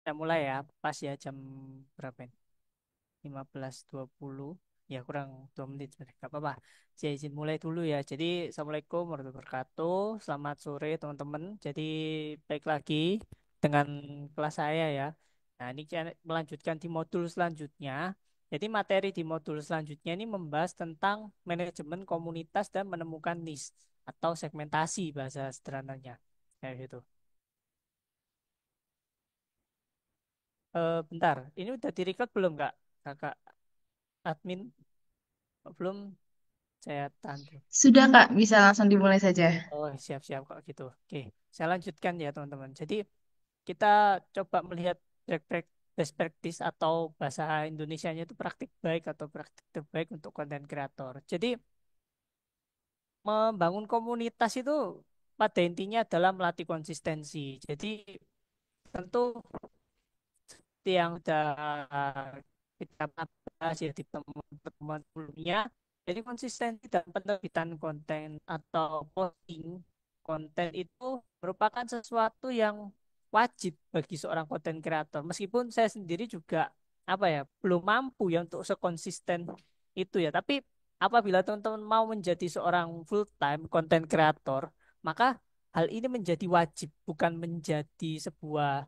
Kita mulai ya, pas ya jam berapa ini? 15.20 ya kurang 2 menit sebenarnya. Gak apa-apa. Saya izin mulai dulu ya. Jadi Assalamualaikum warahmatullahi wabarakatuh. Selamat sore teman-teman. Jadi baik lagi dengan kelas saya ya. Nah ini kita melanjutkan di modul selanjutnya. Jadi materi di modul selanjutnya ini membahas tentang manajemen komunitas dan menemukan niche atau segmentasi bahasa sederhananya. Kayak gitu. Bentar, ini udah di-record belum Kak? Kakak admin belum, saya tahan dulu. Sudah Kak, bisa langsung dimulai saja. Oh, siap-siap kok gitu. Oke, saya lanjutkan ya teman-teman. Jadi kita coba melihat best practice atau bahasa Indonesianya itu praktik baik atau praktik terbaik untuk konten kreator. Jadi membangun komunitas itu pada intinya adalah melatih konsistensi. Jadi tentu seperti yang sudah kita bahas ya di pertemuan sebelumnya. Jadi konsistensi dalam penerbitan konten atau posting konten itu merupakan sesuatu yang wajib bagi seorang konten kreator. Meskipun saya sendiri juga apa ya belum mampu ya untuk sekonsisten itu ya. Tapi apabila teman-teman mau menjadi seorang full time konten kreator, maka hal ini menjadi wajib, bukan menjadi sebuah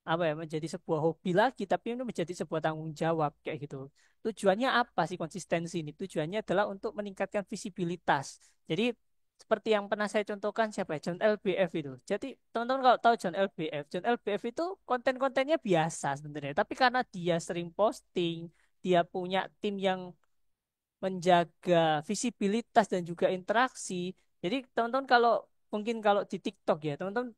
apa ya menjadi sebuah hobi lagi tapi ini menjadi sebuah tanggung jawab kayak gitu. Tujuannya apa sih konsistensi ini? Tujuannya adalah untuk meningkatkan visibilitas. Jadi seperti yang pernah saya contohkan siapa ya? John LBF itu. Jadi teman-teman kalau tahu John LBF, John LBF itu konten-kontennya biasa sebenarnya, tapi karena dia sering posting, dia punya tim yang menjaga visibilitas dan juga interaksi. Jadi teman-teman kalau mungkin kalau di TikTok ya, teman-teman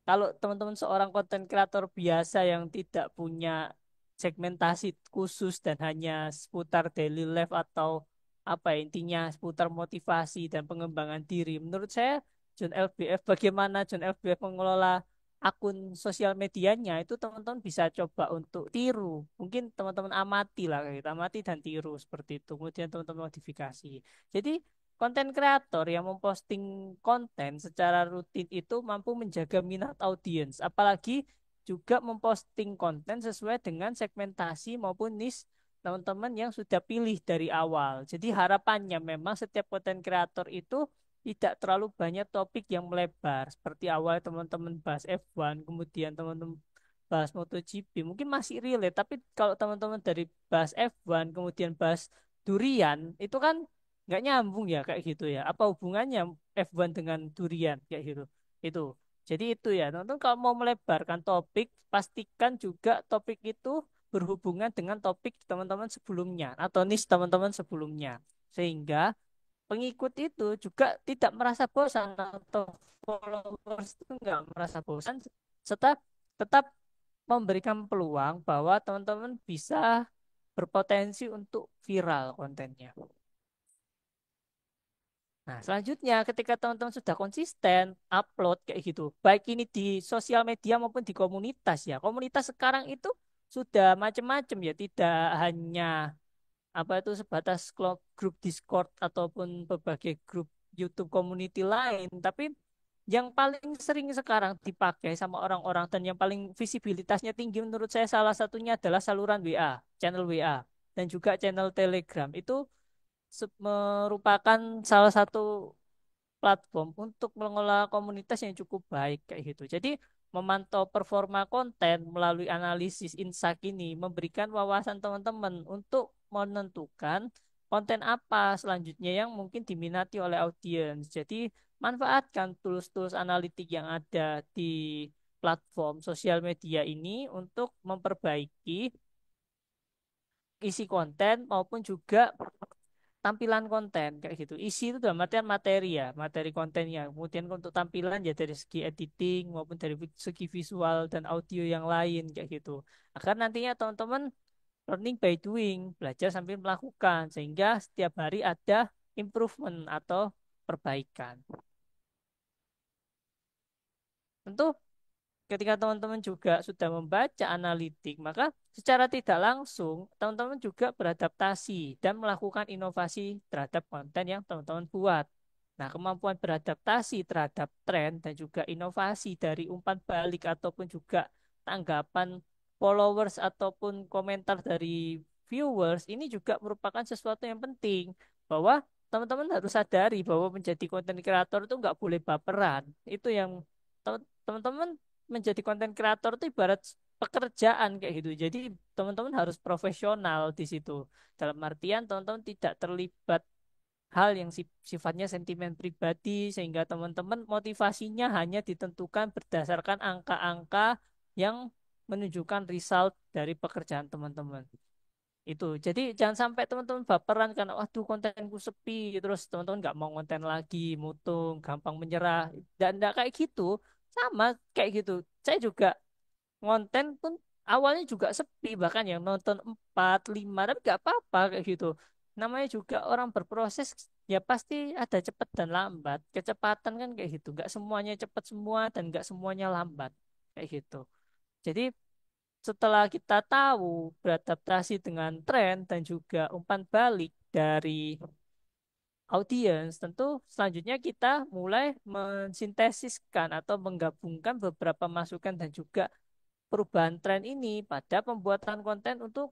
kalau teman-teman seorang konten kreator biasa yang tidak punya segmentasi khusus dan hanya seputar daily life atau apa ya, intinya seputar motivasi dan pengembangan diri. Menurut saya John LBF bagaimana John LBF mengelola akun sosial medianya itu teman-teman bisa coba untuk tiru. Mungkin teman-teman amati lah kayak gitu, amati dan tiru seperti itu. Kemudian teman-teman modifikasi. Jadi konten kreator yang memposting konten secara rutin itu mampu menjaga minat audiens, apalagi juga memposting konten sesuai dengan segmentasi maupun niche teman-teman yang sudah pilih dari awal. Jadi harapannya memang setiap konten kreator itu tidak terlalu banyak topik yang melebar. Seperti awal teman-teman bahas F1, kemudian teman-teman bahas MotoGP, mungkin masih relate. Tapi kalau teman-teman dari bahas F1, kemudian bahas durian, itu kan nggak nyambung ya kayak gitu ya. Apa hubungannya F1 dengan durian kayak gitu? Itu. Jadi itu ya, teman-teman kalau mau melebarkan topik, pastikan juga topik itu berhubungan dengan topik teman-teman sebelumnya atau niche teman-teman sebelumnya. Sehingga pengikut itu juga tidak merasa bosan atau followers itu nggak merasa bosan serta tetap memberikan peluang bahwa teman-teman bisa berpotensi untuk viral kontennya. Nah, selanjutnya ketika teman-teman sudah konsisten upload kayak gitu, baik ini di sosial media maupun di komunitas ya. Komunitas sekarang itu sudah macam-macam ya, tidak hanya apa itu sebatas grup Discord ataupun berbagai grup YouTube community lain, tapi yang paling sering sekarang dipakai sama orang-orang dan yang paling visibilitasnya tinggi menurut saya salah satunya adalah saluran WA, channel WA dan juga channel Telegram. Itu merupakan salah satu platform untuk mengelola komunitas yang cukup baik kayak gitu. Jadi memantau performa konten melalui analisis insight ini memberikan wawasan teman-teman untuk menentukan konten apa selanjutnya yang mungkin diminati oleh audiens. Jadi manfaatkan tools-tools analitik yang ada di platform sosial media ini untuk memperbaiki isi konten maupun juga tampilan konten kayak gitu. Isi itu dalam artian materi ya, materi kontennya. Kemudian untuk tampilan ya dari segi editing maupun dari segi visual dan audio yang lain kayak gitu. Agar nantinya teman-teman learning by doing, belajar sambil melakukan sehingga setiap hari ada improvement atau perbaikan. Tentu ketika teman-teman juga sudah membaca analitik, maka secara tidak langsung teman-teman juga beradaptasi dan melakukan inovasi terhadap konten yang teman-teman buat. Nah, kemampuan beradaptasi terhadap tren dan juga inovasi dari umpan balik ataupun juga tanggapan followers ataupun komentar dari viewers ini juga merupakan sesuatu yang penting bahwa teman-teman harus sadari bahwa menjadi konten kreator itu nggak boleh baperan. Itu yang teman-teman menjadi konten kreator itu ibarat pekerjaan kayak gitu. Jadi teman-teman harus profesional di situ. Dalam artian teman-teman tidak terlibat hal yang sifatnya sentimen pribadi sehingga teman-teman motivasinya hanya ditentukan berdasarkan angka-angka yang menunjukkan result dari pekerjaan teman-teman. Itu. Jadi jangan sampai teman-teman baperan karena waduh kontenku sepi terus teman-teman nggak mau konten lagi, mutung, gampang menyerah dan enggak kayak gitu. Sama kayak gitu. Saya juga ngonten pun awalnya juga sepi bahkan yang nonton 4 5 tapi nggak apa-apa kayak gitu namanya juga orang berproses ya pasti ada cepat dan lambat kecepatan kan kayak gitu nggak semuanya cepat semua dan nggak semuanya lambat kayak gitu jadi setelah kita tahu beradaptasi dengan tren dan juga umpan balik dari audiens tentu selanjutnya kita mulai mensintesiskan atau menggabungkan beberapa masukan dan juga perubahan tren ini pada pembuatan konten untuk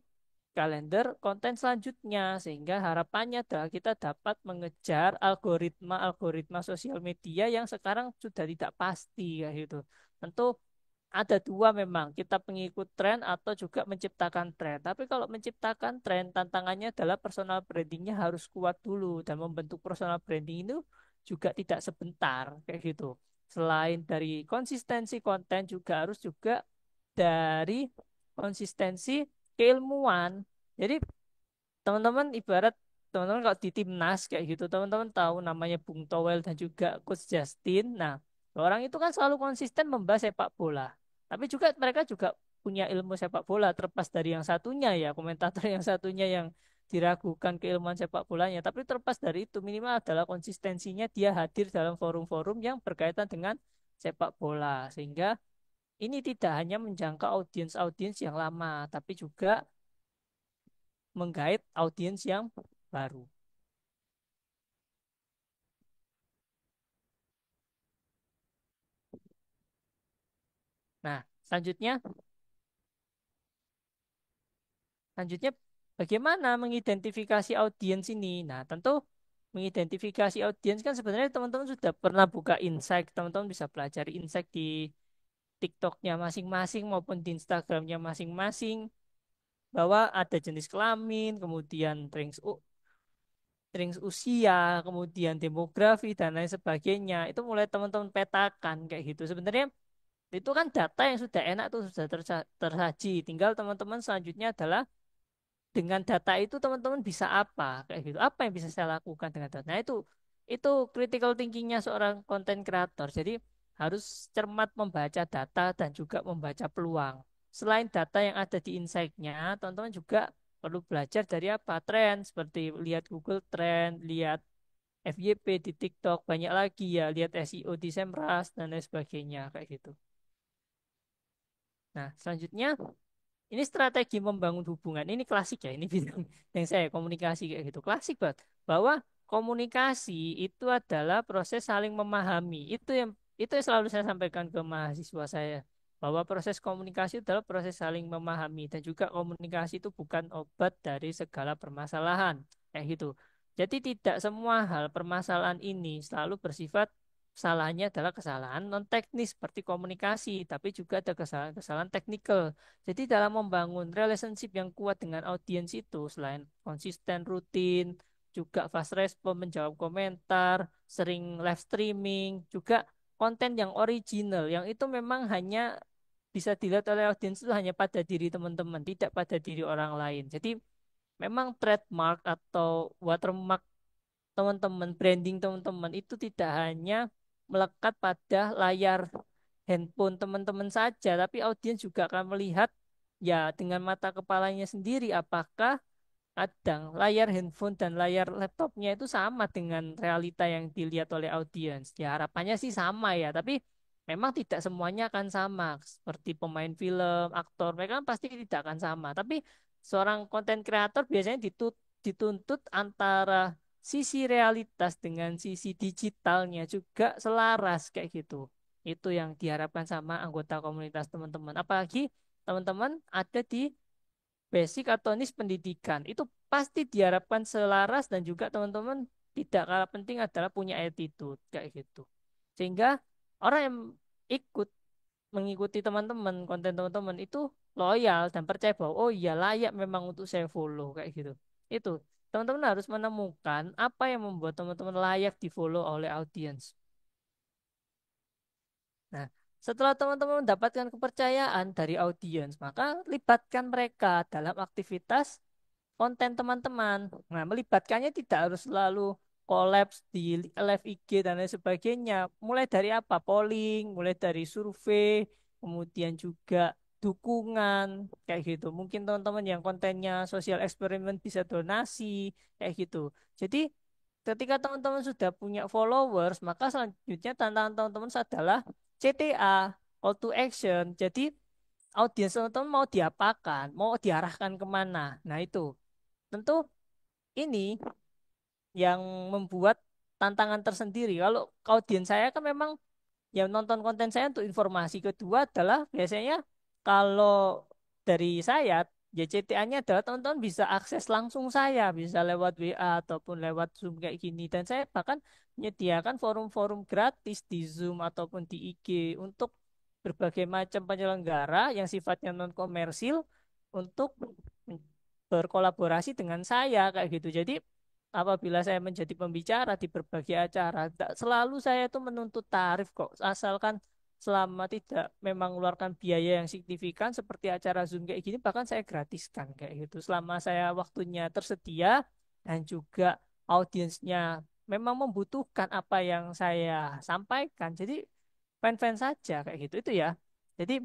kalender konten selanjutnya sehingga harapannya adalah kita dapat mengejar algoritma sosial media yang sekarang sudah tidak pasti kayak gitu. Tentu ada dua memang kita pengikut tren atau juga menciptakan tren. Tapi kalau menciptakan tren tantangannya adalah personal brandingnya harus kuat dulu dan membentuk personal branding itu juga tidak sebentar kayak gitu. Selain dari konsistensi konten juga harus juga dari konsistensi keilmuan. Jadi teman-teman ibarat teman-teman kalau di timnas kayak gitu, teman-teman tahu namanya Bung Towel dan juga Coach Justin. Nah, orang itu kan selalu konsisten membahas sepak bola. Tapi juga mereka juga punya ilmu sepak bola terlepas dari yang satunya ya, komentator yang satunya yang diragukan keilmuan sepak bolanya. Tapi terlepas dari itu minimal adalah konsistensinya dia hadir dalam forum-forum yang berkaitan dengan sepak bola sehingga ini tidak hanya menjangkau audiens-audiens yang lama, tapi juga menggait audiens yang baru. Nah, selanjutnya, selanjutnya bagaimana mengidentifikasi audiens ini? Nah, tentu mengidentifikasi audiens kan sebenarnya teman-teman sudah pernah buka insight, teman-teman bisa pelajari insight di TikToknya masing-masing maupun di Instagramnya masing-masing bahwa ada jenis kelamin, kemudian range usia, kemudian demografi dan lain sebagainya. Itu mulai teman-teman petakan kayak gitu. Sebenarnya itu kan data yang sudah enak tuh sudah tersaji. Tinggal teman-teman selanjutnya adalah dengan data itu teman-teman bisa apa kayak gitu. Apa yang bisa saya lakukan dengan data? Nah, itu critical thinkingnya seorang content creator. Jadi harus cermat membaca data dan juga membaca peluang. Selain data yang ada di insight-nya, teman-teman juga perlu belajar dari apa? Tren seperti lihat Google Trend, lihat FYP di TikTok, banyak lagi ya, lihat SEO di Semrush dan lain sebagainya kayak gitu. Nah, selanjutnya ini strategi membangun hubungan. Ini klasik ya, ini bidang yang saya komunikasi kayak gitu. Klasik banget. Bahwa komunikasi itu adalah proses saling memahami. Itu yang selalu saya sampaikan ke mahasiswa saya. Bahwa proses komunikasi adalah proses saling memahami dan juga komunikasi itu bukan obat dari segala permasalahan. Kayak gitu. Jadi tidak semua hal permasalahan ini selalu bersifat kesalahannya adalah kesalahan non teknis seperti komunikasi, tapi juga ada kesalahan-kesalahan teknikal. Jadi dalam membangun relationship yang kuat dengan audiens itu, selain konsisten, rutin, juga fast respon, menjawab komentar, sering live streaming, juga konten yang original, yang itu memang hanya bisa dilihat oleh audiens itu hanya pada diri teman-teman, tidak pada diri orang lain. Jadi memang trademark atau watermark teman-teman, branding teman-teman itu tidak hanya melekat pada layar handphone teman-teman saja, tapi audiens juga akan melihat ya dengan mata kepalanya sendiri apakah kadang layar handphone dan layar laptopnya itu sama dengan realita yang dilihat oleh audiens. Ya harapannya sih sama ya, tapi memang tidak semuanya akan sama. Seperti pemain film, aktor, mereka kan pasti tidak akan sama. Tapi seorang konten kreator biasanya dituntut antara sisi realitas dengan sisi digitalnya juga selaras kayak gitu. Itu yang diharapkan sama anggota komunitas teman-teman. Apalagi teman-teman ada di basic atau niche pendidikan. Itu pasti diharapkan selaras dan juga teman-teman tidak kalah penting adalah punya attitude kayak gitu. Sehingga orang yang ikut mengikuti teman-teman, konten teman-teman itu loyal dan percaya bahwa oh iya layak memang untuk saya follow kayak gitu. Itu teman-teman harus menemukan apa yang membuat teman-teman layak di follow oleh audiens. Nah, setelah teman-teman mendapatkan kepercayaan dari audiens, maka libatkan mereka dalam aktivitas konten teman-teman. Nah, melibatkannya tidak harus selalu kolaps di live IG dan lain sebagainya. Mulai dari apa? Polling, mulai dari survei, kemudian juga dukungan, kayak gitu. Mungkin teman-teman yang kontennya sosial eksperimen bisa donasi, kayak gitu. Jadi, ketika teman-teman sudah punya followers, maka selanjutnya tantangan teman-teman adalah CTA, call to action. Jadi, audiens teman-teman mau diapakan, mau diarahkan kemana. Nah, itu. Tentu ini yang membuat tantangan tersendiri. Kalau audiens saya kan memang yang nonton konten saya untuk informasi. Kedua adalah biasanya kalau dari saya JCTA-nya adalah teman-teman bisa akses langsung saya, bisa lewat WA ataupun lewat Zoom kayak gini. Dan saya bahkan menyediakan forum-forum gratis di Zoom ataupun di IG untuk berbagai macam penyelenggara yang sifatnya non komersil untuk berkolaborasi dengan saya kayak gitu. Jadi apabila saya menjadi pembicara di berbagai acara, tak selalu saya itu menuntut tarif kok, asalkan selama tidak memang mengeluarkan biaya yang signifikan seperti acara Zoom kayak gini, bahkan saya gratiskan kayak gitu. Selama saya waktunya tersedia dan juga audiensnya memang membutuhkan apa yang saya sampaikan, jadi fan-fan saja kayak gitu itu ya. Jadi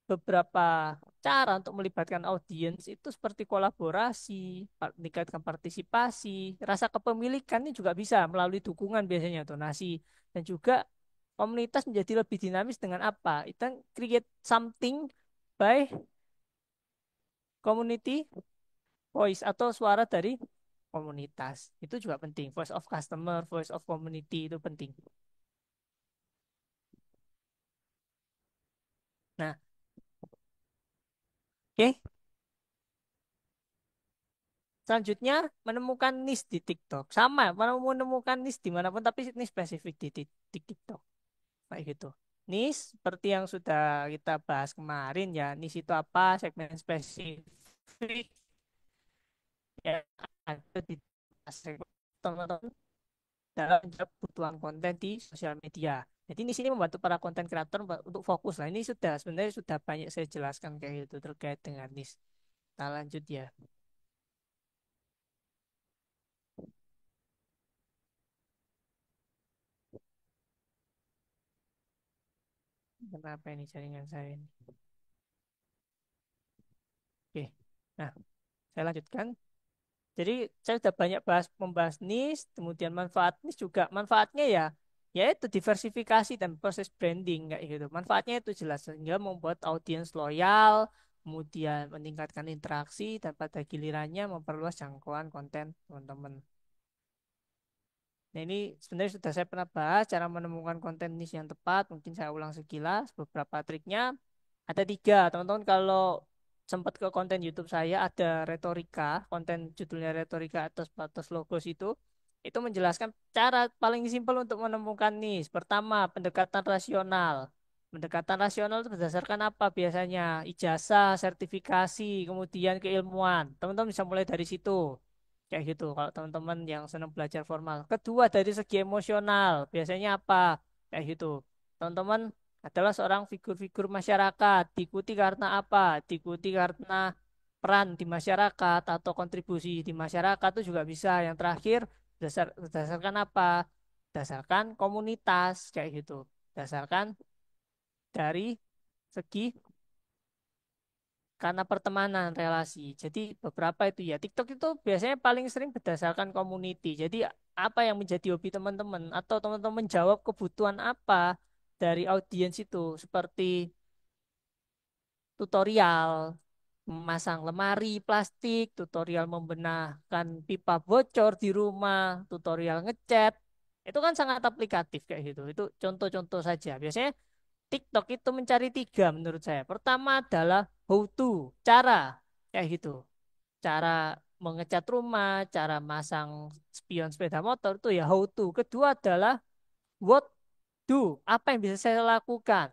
beberapa cara untuk melibatkan audiens itu seperti kolaborasi, meningkatkan partisipasi, rasa kepemilikan ini juga bisa melalui dukungan biasanya donasi dan juga komunitas menjadi lebih dinamis dengan apa? Kita create something by community voice atau suara dari komunitas. Itu juga penting. Voice of customer, voice of community itu penting. Nah, oke. Selanjutnya menemukan niche di TikTok. Sama, menemukan niche dimanapun tapi ini spesifik di TikTok. Kayak gitu. Niche seperti yang sudah kita bahas kemarin ya. Niche itu apa? Segmen spesifik yang ada di teman-teman dalam menjawab kebutuhan konten di sosial media. Jadi di sini membantu para konten kreator untuk fokus. Nah ini sudah sebenarnya sudah banyak saya jelaskan kayak gitu terkait dengan niche. Kita lanjut ya. Kenapa ini jaringan saya ini? Oke. Nah, saya lanjutkan. Jadi saya sudah banyak membahas niche, kemudian manfaat niche juga. Manfaatnya ya, yaitu diversifikasi dan proses branding kayak gitu. Manfaatnya itu jelas sehingga membuat audiens loyal, kemudian meningkatkan interaksi dan pada gilirannya memperluas jangkauan konten teman-teman. Nah, ini sebenarnya sudah saya pernah bahas cara menemukan konten niche yang tepat. Mungkin saya ulang sekilas beberapa triknya. Ada tiga, teman-teman kalau sempat ke konten YouTube saya ada retorika, konten judulnya retorika atas batas logos itu menjelaskan cara paling simpel untuk menemukan niche. Pertama, pendekatan rasional. Pendekatan rasional itu berdasarkan apa biasanya? Ijazah, sertifikasi, kemudian keilmuan. Teman-teman bisa mulai dari situ. Kayak gitu kalau teman-teman yang senang belajar formal. Kedua, dari segi emosional. Biasanya apa? Kayak gitu. Teman-teman adalah seorang figur-figur masyarakat. Diikuti karena apa? Diikuti karena peran di masyarakat atau kontribusi di masyarakat itu juga bisa. Yang terakhir, berdasarkan apa? Berdasarkan komunitas kayak gitu. Berdasarkan dari segi karena pertemanan relasi. Jadi beberapa itu ya TikTok itu biasanya paling sering berdasarkan community. Jadi apa yang menjadi hobi teman-teman atau teman-teman menjawab kebutuhan apa dari audiens itu seperti tutorial memasang lemari plastik, tutorial membenahkan pipa bocor di rumah, tutorial ngecat. Itu kan sangat aplikatif kayak gitu. Itu contoh-contoh saja. Biasanya TikTok itu mencari tiga menurut saya. Pertama adalah how to, cara kayak gitu. Cara mengecat rumah, cara masang spion sepeda motor itu ya how to. Kedua adalah what do, apa yang bisa saya lakukan.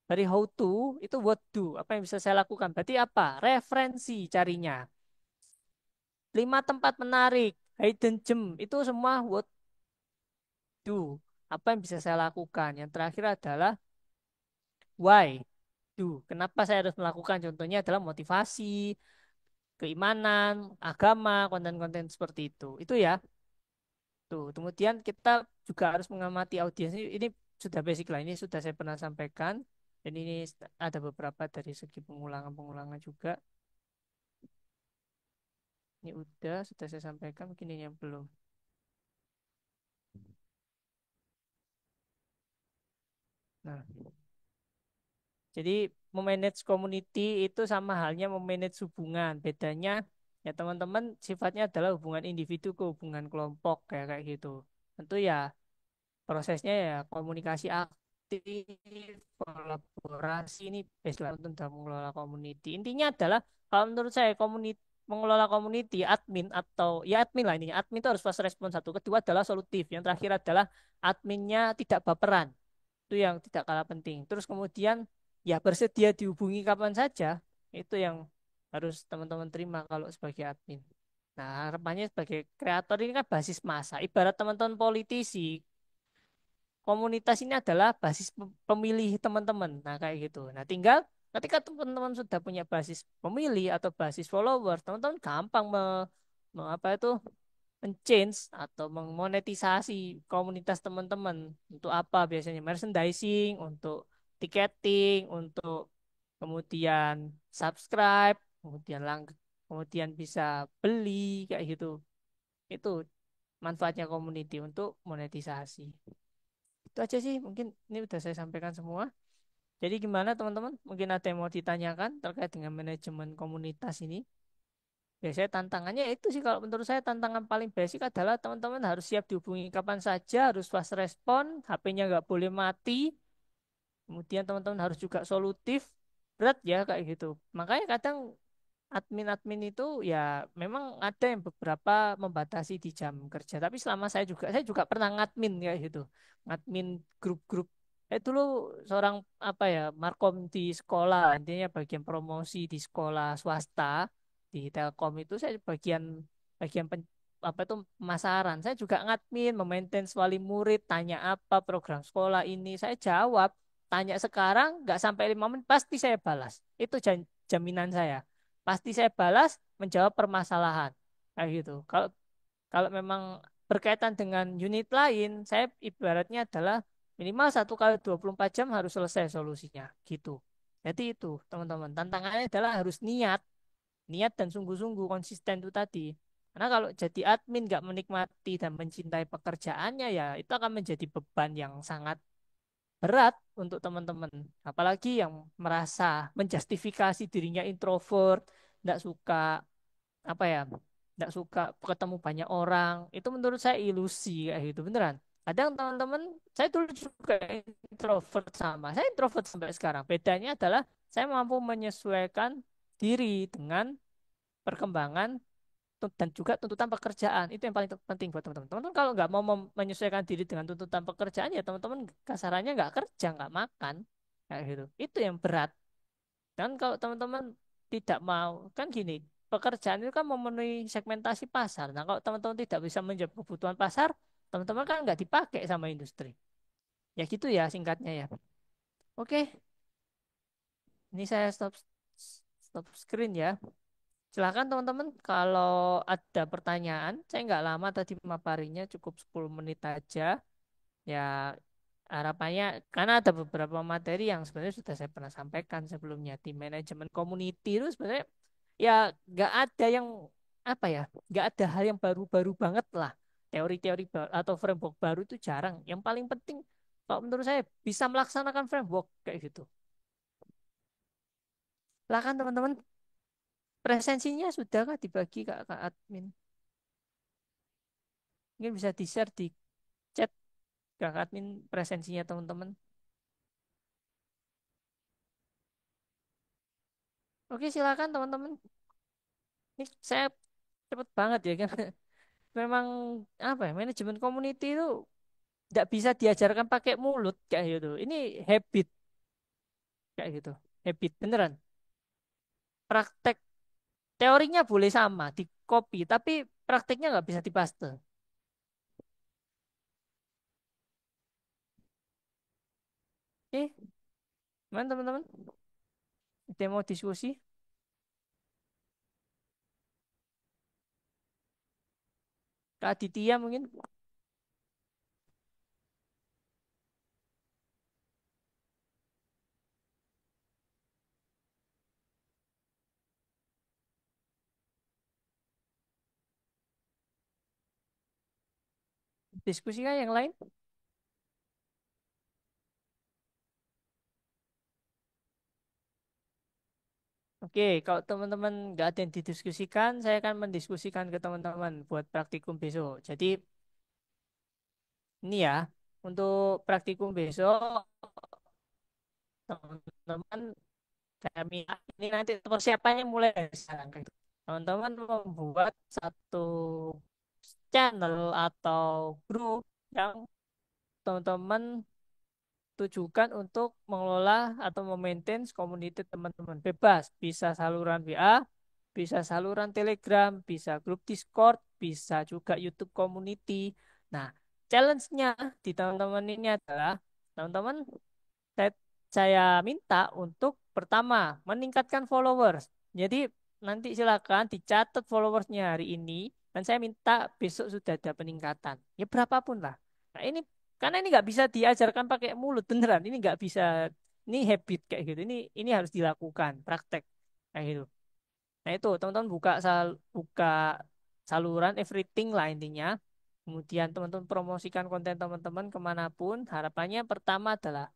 Dari how to itu what do, apa yang bisa saya lakukan. Berarti apa? Referensi carinya. 5 tempat menarik, hidden gem, itu semua what do. Apa yang bisa saya lakukan. Yang terakhir adalah why do. Kenapa saya harus melakukan? Contohnya adalah motivasi, keimanan, agama, konten-konten seperti itu. Itu ya. Tuh, kemudian kita juga harus mengamati audiens. Ini sudah basic lah, ini sudah saya pernah sampaikan. Dan ini ada beberapa dari segi pengulangan-pengulangan juga. Ini udah, sudah saya sampaikan, mungkin ini yang belum. Nah, jadi memanage community itu sama halnya memanage hubungan. Bedanya ya teman-teman sifatnya adalah hubungan individu ke hubungan kelompok kayak kayak gitu. Tentu ya prosesnya ya komunikasi aktif, kolaborasi ini base lah untuk dalam mengelola community. Intinya adalah kalau menurut saya community mengelola community admin atau ya admin lah ini admin itu harus fast respon satu, kedua adalah solutif, yang terakhir adalah adminnya tidak baperan, itu yang tidak kalah penting. Terus kemudian ya bersedia dihubungi kapan saja, itu yang harus teman-teman terima kalau sebagai admin. Nah, harapannya sebagai kreator ini kan basis massa. Ibarat teman-teman politisi, komunitas ini adalah basis pemilih teman-teman. Nah, kayak gitu. Nah, tinggal ketika teman-teman sudah punya basis pemilih atau basis follower, teman-teman gampang apa itu change atau memonetisasi komunitas teman-teman. Untuk apa biasanya? Merchandising, untuk tiketing, untuk kemudian subscribe, kemudian bisa beli kayak gitu. Itu manfaatnya community untuk monetisasi. Itu aja sih, mungkin ini udah saya sampaikan semua. Jadi gimana teman-teman? Mungkin ada yang mau ditanyakan terkait dengan manajemen komunitas ini? Biasanya tantangannya itu sih, kalau menurut saya tantangan paling basic adalah teman-teman harus siap dihubungi kapan saja, harus fast respon, HP-nya nggak boleh mati, kemudian teman-teman harus juga solutif, berat ya kayak gitu. Makanya kadang admin-admin itu ya memang ada yang beberapa membatasi di jam kerja. Tapi selama saya juga pernah ngadmin kayak gitu. Ngadmin grup-grup. Dulu seorang apa ya, markom di sekolah, intinya bagian promosi di sekolah swasta di Telkom itu saya bagian bagian apa itu pemasaran. Saya juga ngadmin, memaintain wali murid, tanya apa program sekolah ini, saya jawab. Tanya sekarang nggak sampai 5 menit pasti saya balas. Itu jaminan saya, pasti saya balas, menjawab permasalahan kayak gitu. Kalau kalau memang berkaitan dengan unit lain, saya ibaratnya adalah minimal 1 kali 24 jam harus selesai solusinya gitu. Jadi itu teman-teman, tantangannya adalah harus niat, niat dan sungguh-sungguh konsisten itu tadi. Karena kalau jadi admin nggak menikmati dan mencintai pekerjaannya, ya itu akan menjadi beban yang sangat berat untuk teman-teman. Apalagi yang merasa menjustifikasi dirinya introvert, nggak suka apa ya, nggak suka ketemu banyak orang. Itu menurut saya ilusi kayak gitu beneran. Kadang teman-teman, saya dulu juga introvert, sama saya introvert sampai sekarang. Bedanya adalah saya mampu menyesuaikan diri dengan perkembangan dan juga tuntutan pekerjaan. Itu yang paling penting buat teman-teman. Teman-teman kalau nggak mau menyesuaikan diri dengan tuntutan pekerjaan, ya teman-teman kasarannya nggak kerja, nggak makan kayak gitu. Itu yang berat. Dan kalau teman-teman tidak mau, kan gini, pekerjaan itu kan memenuhi segmentasi pasar. Nah, kalau teman-teman tidak bisa menjawab kebutuhan pasar, teman-teman kan nggak dipakai sama industri. Ya gitu ya singkatnya ya. Oke, ini saya stop screen ya. Silakan teman-teman, kalau ada pertanyaan, saya nggak lama tadi memaparinya, cukup 10 menit aja. Ya, harapannya, karena ada beberapa materi yang sebenarnya sudah saya pernah sampaikan sebelumnya di manajemen community itu sebenarnya ya nggak ada yang apa ya, nggak ada hal yang baru-baru banget lah. Teori-teori atau framework baru itu jarang. Yang paling penting kalau menurut saya bisa melaksanakan framework kayak gitu. Silakan teman-teman, presensinya sudahkah dibagi Kak admin? Mungkin bisa di-share di chat. Kakak admin presensinya teman-teman. Oke, silakan teman-teman. Ini saya cepet banget ya kan. Memang apa ya, manajemen community itu tidak bisa diajarkan pakai mulut kayak gitu. Ini habit kayak gitu. Habit beneran. Praktek teorinya boleh sama, di copy, tapi prakteknya nggak bisa dipaste. Oke, gimana teman-teman? Ada yang mau diskusi? Kak Aditya mungkin diskusikan yang lain. Oke, kalau teman-teman nggak ada yang didiskusikan, saya akan mendiskusikan ke teman-teman buat praktikum besok. Jadi ini ya, untuk praktikum besok, teman-teman kami ini nanti persiapannya mulai dari sekarang. Kayak gitu. Teman-teman membuat satu channel atau grup yang teman-teman tujukan untuk mengelola atau memaintain community teman-teman bebas. Bisa saluran WA, bisa saluran Telegram, bisa grup Discord, bisa juga YouTube community. Nah, challenge-nya di teman-teman ini adalah teman-teman saya, saya minta untuk pertama meningkatkan followers. Jadi nanti silakan dicatat followersnya hari ini dan saya minta besok sudah ada peningkatan. Ya berapapun lah. Nah ini karena ini nggak bisa diajarkan pakai mulut beneran. Ini nggak bisa. Ini habit kayak gitu. Ini harus dilakukan praktek kayak gitu. Nah itu teman-teman buka saluran everything lah intinya. Kemudian teman-teman promosikan konten teman-teman kemanapun. Harapannya pertama adalah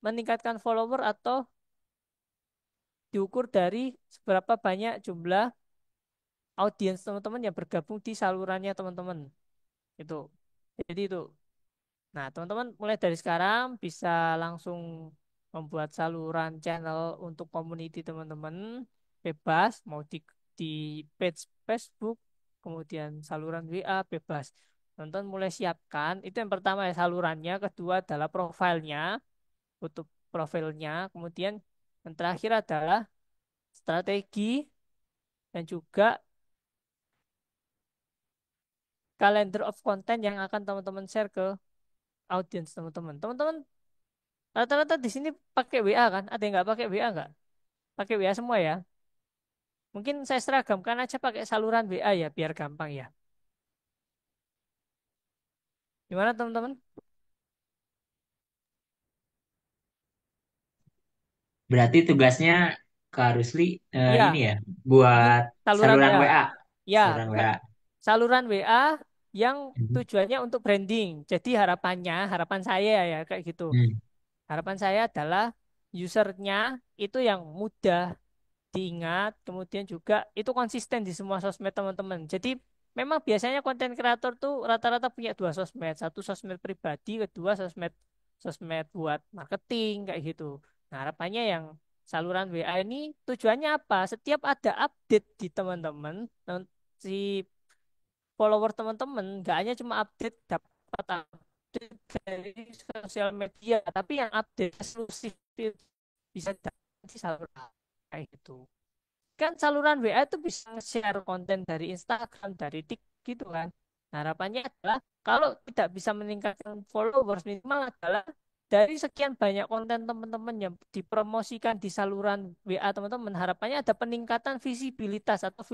meningkatkan follower atau diukur dari seberapa banyak jumlah audiens teman-teman yang bergabung di salurannya teman-teman. Itu. Jadi itu. Nah, teman-teman mulai dari sekarang bisa langsung membuat saluran channel untuk community teman-teman bebas mau di page Facebook, kemudian saluran WA bebas. Teman-teman mulai siapkan. Itu yang pertama ya salurannya, kedua adalah profilnya, untuk profilnya, kemudian yang terakhir adalah strategi dan juga calendar of content yang akan teman-teman share ke audiens teman-teman. Teman-teman rata-rata di sini pakai WA kan? Ada yang nggak pakai WA nggak? Pakai WA semua ya. Mungkin saya seragamkan aja pakai saluran WA ya biar gampang ya. Gimana teman-teman? Berarti tugasnya Kak Rusli ini Ya, ya, ini buat saluran saluran WA. WA. Ya, Saluran WA. saluran WA yang Mhm. tujuannya untuk branding. Jadi harapan saya ya kayak gitu. Hmm. Harapan saya adalah usernya itu yang mudah diingat, kemudian juga itu konsisten di semua sosmed teman-teman. Jadi memang biasanya konten kreator tuh rata-rata punya dua sosmed, satu sosmed pribadi, kedua sosmed sosmed buat marketing kayak gitu. Nah, harapannya yang saluran WA ini tujuannya apa? Setiap ada update di teman-teman, si follower teman-teman nggak hanya cuma update dapat update dari sosial media, tapi yang update eksklusif itu bisa dapat di saluran kayak gitu. Kan saluran WA itu bisa share konten dari Instagram, dari TikTok gitu kan. Nah, harapannya adalah kalau tidak bisa meningkatkan followers minimal adalah dari sekian banyak konten teman-teman yang dipromosikan di saluran WA teman-teman, harapannya ada peningkatan visibilitas atau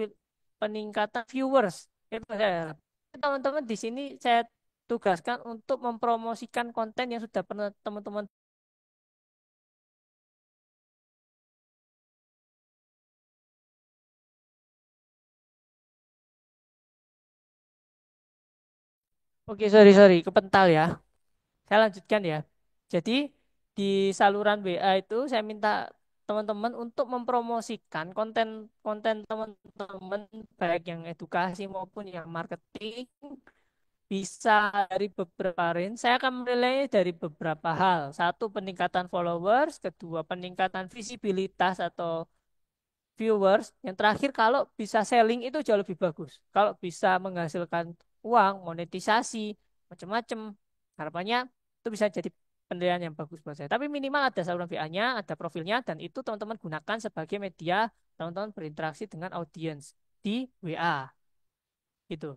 peningkatan viewers. Itu saya harap. Teman-teman di sini saya tugaskan untuk mempromosikan konten yang sudah pernah teman-teman. Oke, sorry sorry, kepental ya. Saya lanjutkan ya. Jadi di saluran WA itu saya minta teman-teman untuk mempromosikan konten-konten teman-teman baik yang edukasi maupun yang marketing bisa dari beberapa range. Saya akan menilai dari beberapa hal. Satu, peningkatan followers. Kedua, peningkatan visibilitas atau viewers. Yang terakhir, kalau bisa selling itu jauh lebih bagus. Kalau bisa menghasilkan uang, monetisasi, macam-macam, harapannya itu bisa jadi penilaian yang bagus buat saya. Tapi minimal ada saluran VA-nya, ada profilnya, dan itu teman-teman gunakan sebagai media teman-teman berinteraksi dengan audiens di WA. Gitu.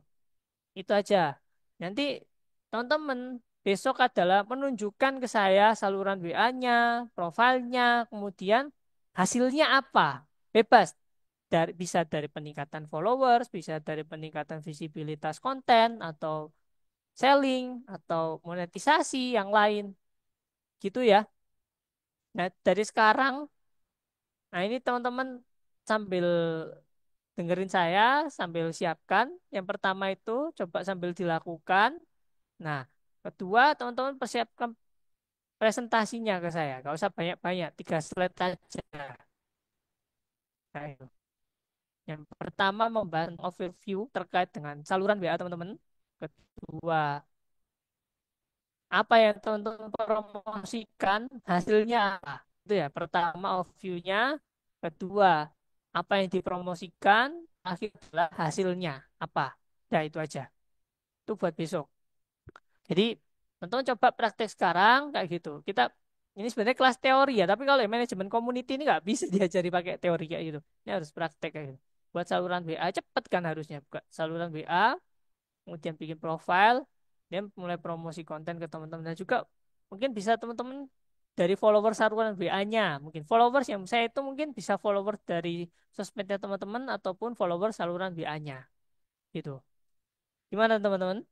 Itu aja. Nanti teman-teman besok adalah menunjukkan ke saya saluran WA-nya, profilnya, kemudian hasilnya apa. Bebas. Bisa dari peningkatan followers, bisa dari peningkatan visibilitas konten, atau selling, atau monetisasi yang lain. Gitu ya. Nah, dari sekarang, nah ini teman-teman sambil dengerin saya, sambil siapkan. Yang pertama itu coba sambil dilakukan. Nah, kedua, teman-teman persiapkan presentasinya ke saya. Gak usah banyak-banyak, 3 slide aja. Ayo. Yang pertama membahas overview terkait dengan saluran WA teman-teman. Kedua, apa yang teman-teman promosikan, hasilnya apa? Itu ya, pertama overview-nya. Kedua, apa yang dipromosikan, akhir adalah hasilnya apa. Nah, itu aja. Itu buat besok. Jadi teman-teman coba praktek sekarang kayak gitu. Kita ini sebenarnya kelas teori ya, tapi kalau yang manajemen community ini nggak bisa diajari pakai teori kayak gitu. Ini harus praktek kayak gitu. Buat saluran WA cepet kan harusnya buka saluran WA, kemudian bikin profile, dan mulai promosi konten ke teman-teman dan juga mungkin bisa teman-teman dari follower saluran WA-nya. Mungkin followers yang saya itu mungkin bisa follower dari sosmednya teman-teman ataupun follower saluran WA-nya gitu. Gimana teman-teman?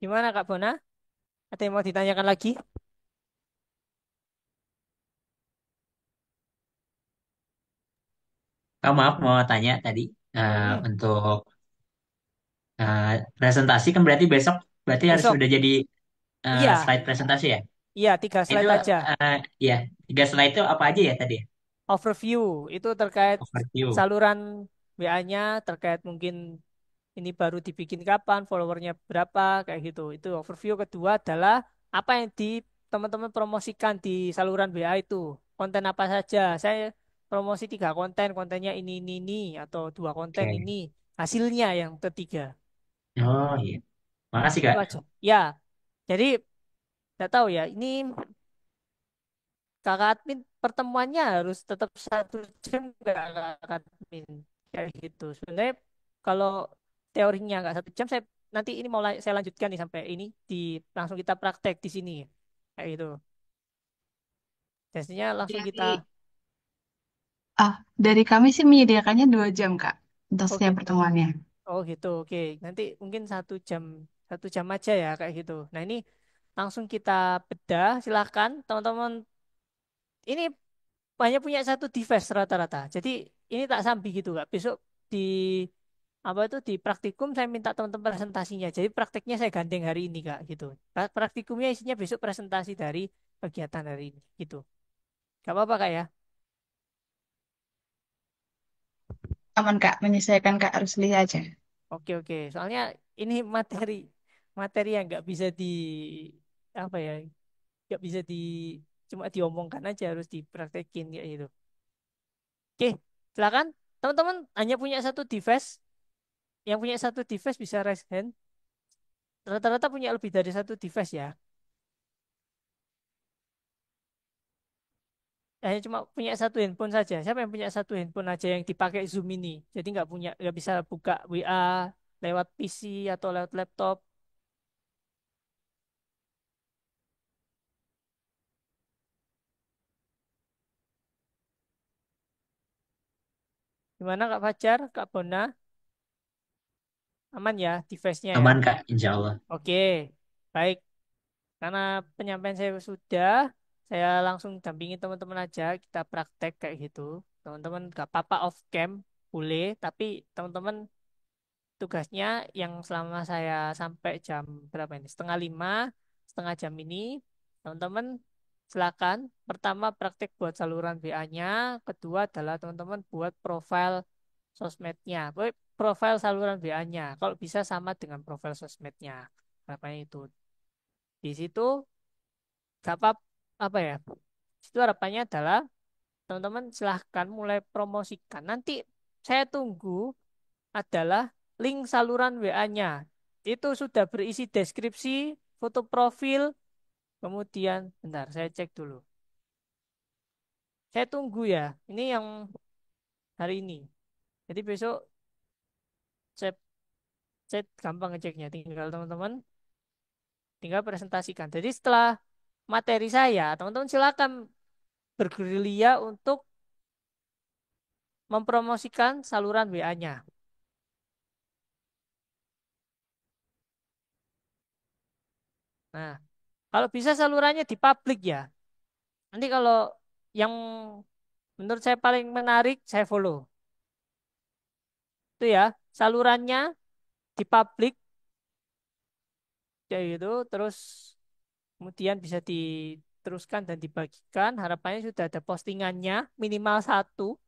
Gimana Kak Bona? Ada yang mau ditanyakan lagi? Maaf mau tanya tadi Mm-mm. untuk presentasi kan berarti besok berarti harus Besok, sudah jadi iya, slide presentasi ya. iya 3 slide Itu aja. ya 3 slide itu apa aja ya tadi? Overview itu terkait Overview. saluran WA-nya, terkait mungkin ini baru dibikin kapan, followernya berapa, kayak gitu. Itu overview. Kedua adalah apa yang di teman-teman promosikan di saluran WA itu. Konten apa saja. Saya promosi 3 konten, kontennya ini, atau 2 konten Oke. ini. Hasilnya yang ketiga. Oh iya. Makasih Itu Kak. aja. Ya, jadi nggak tahu ya. Ini kakak admin pertemuannya harus tetap 1 jam nggak kakak admin kayak gitu. Sebenarnya kalau teorinya nggak 1 jam, saya nanti ini mau saya lanjutkan nih sampai ini di langsung kita praktek di sini kayak gitu. Biasanya langsung kita Dari ah dari kami sih menyediakannya 2 jam Kak untuk oh setiap gitu, pertemuannya. oh gitu, oke. Nanti mungkin 1 jam aja ya kayak gitu. Nah ini langsung kita bedah. Silakan teman-teman. Ini banyak punya satu device rata-rata. Jadi ini tak sambil gitu Kak. Besok di apa itu di praktikum saya minta teman-teman presentasinya. Jadi prakteknya saya gandeng hari ini Kak gitu. Praktikumnya isinya besok presentasi dari kegiatan hari ini gitu. Gak apa-apa Kak ya. Aman Kak, menyesuaikan Kak Rusli aja. Oke oke. Soalnya ini materi materi yang nggak bisa di apa ya, nggak bisa di cuma diomongkan aja, harus dipraktekin kayak gitu. Oke, silakan teman-teman hanya punya satu device. Yang punya satu device bisa raise hand. Rata-rata punya lebih dari satu device ya. Hanya cuma punya satu handphone saja. Siapa yang punya satu handphone aja yang dipakai Zoom ini? Jadi nggak bisa buka WA lewat PC atau lewat laptop. Gimana Kak Fajar, Kak Bona? Aman ya device-nya ya? Aman Kak, insya Allah. Oke, baik. Karena penyampaian saya sudah, saya langsung dampingi teman-teman aja. Kita praktek kayak gitu. Teman-teman gak apa-apa off cam, boleh. Tapi teman-teman tugasnya yang selama saya sampai jam berapa ini? Setengah 5, setengah jam ini, teman-teman Silakan. Pertama praktek buat saluran WA-nya, kedua adalah teman-teman buat profil sosmednya. Profil saluran WA-nya. Kalau bisa sama dengan profil sosmednya. Harapannya itu. Di situ gak apa ya? Itu harapannya adalah teman-teman silahkan mulai promosikan. Nanti saya tunggu adalah link saluran WA-nya. Itu sudah berisi deskripsi, foto profil, kemudian bentar saya cek dulu. Saya tunggu ya. Ini yang hari ini. Jadi besok saya, saya gampang ngeceknya. Tinggal teman-teman tinggal presentasikan. Jadi setelah materi saya, teman-teman silakan bergerilya untuk mempromosikan saluran WA-nya. Nah, kalau bisa salurannya di publik ya. Nanti kalau yang menurut saya paling menarik, saya follow. Itu ya, salurannya di publik, kayak gitu. Terus kemudian bisa diteruskan dan dibagikan. Harapannya sudah ada postingannya, minimal satu.